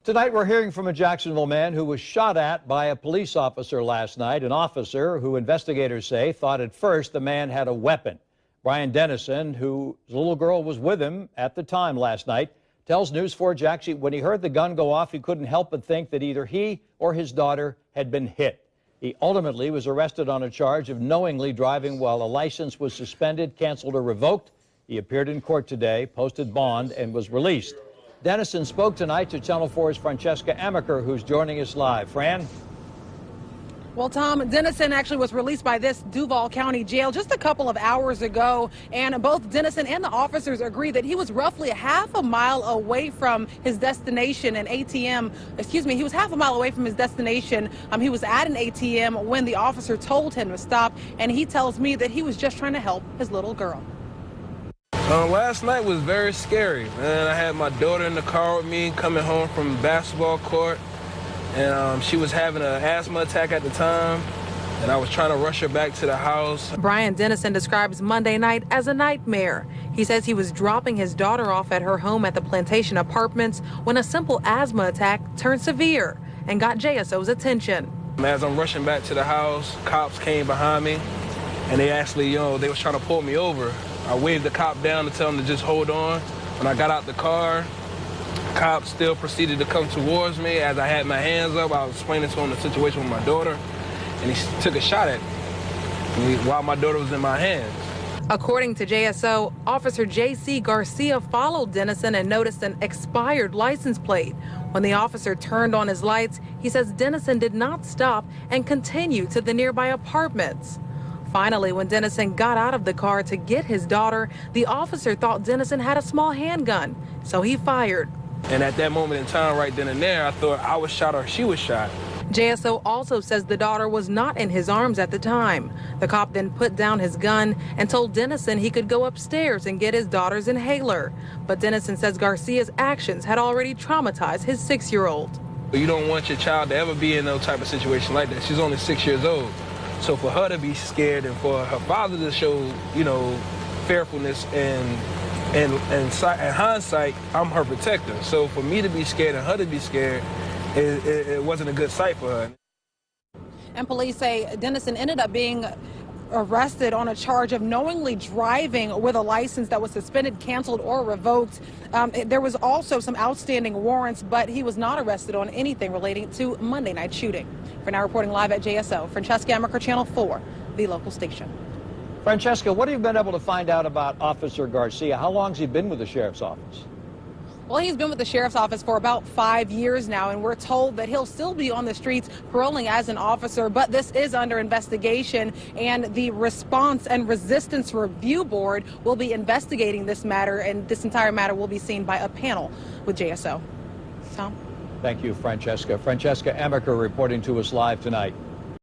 Tonight, we're hearing from a Jacksonville man who was shot at by a police officer last night, an officer who investigators say thought at first the man had a weapon. Brian Dennison, whose little girl was with him at the time last night, tells News 4 Jax when he heard the gun go off, he couldn't help but think that either he or his daughter had been hit. He ultimately was arrested on a charge of knowingly driving while a license was suspended, canceled, or revoked. He appeared in court today, posted bond, and was released. Dennison spoke tonight to Channel 4's Francesca Amaker, who's joining us live. Fran? Well, Tom, Dennison actually was released by this Duval County jail just a couple of hours ago, and both Dennison and the officers agree that he was roughly half a mile away from his destination, he was half a mile away from his destination. He was at an ATM when the officer told him to stop, and he tells me that he was just trying to help his little girl. Last night was very scary, man. I had my daughter in the car with me coming home from basketball court, and she was having an asthma attack at the time, and I was trying to rush her back to the house. Brian Dennison describes Monday night as a nightmare. He says he was dropping his daughter off at her home at the Plantation Apartments when a simple asthma attack turned severe and got JSO's attention. As I'm rushing back to the house, cops came behind me, and they actually, they was trying to pull me over. I waved the cop down to tell him to just hold on. When I got out the car, cops still proceeded to come towards me. As I had my hands up, I was explaining to him the situation with my daughter, and he took a shot at me while my daughter was in my hands. According to JSO, Officer J.C. Garcia followed Dennison and noticed an expired license plate. When the officer turned on his lights, he says Dennison did not stop and continued to the nearby apartments. Finally, when Dennison got out of the car to get his daughter, the officer thought Dennison had a small handgun, so he fired. And at that moment in time, right then and there, I thought I was shot or she was shot. JSO also says the daughter was not in his arms at the time. The cop then put down his gun and told Dennison he could go upstairs and get his daughter's inhaler. But Dennison says Garcia's actions had already traumatized his 6-year-old. You don't want your child to ever be in no type of situation like that. She's only 6 years old. So for her to be scared and for her father to show, fearfulness and hindsight, I'm her protector. So for me to be scared and her to be scared, it wasn't a good sight for her. And police say Dennison ended up being arrested on a charge of knowingly driving with a license that was suspended, canceled, or revoked. There was also some outstanding warrants, but he was not arrested on anything relating to Monday night shooting. For now, reporting live at JSO, Francesca Amaker, Channel 4, the local station. Francesca, what have you been able to find out about Officer Garcia? How long has he been with the sheriff's office? Well, he's been with the sheriff's office for about 5 years now, and we're told that he'll still be on the streets paroling as an officer, but this is under investigation, and the Response and Resistance Review Board will be investigating this matter, and this entire matter will be seen by a panel with JSO. Tom? Thank you, Francesca. Francesca Amaker reporting to us live tonight.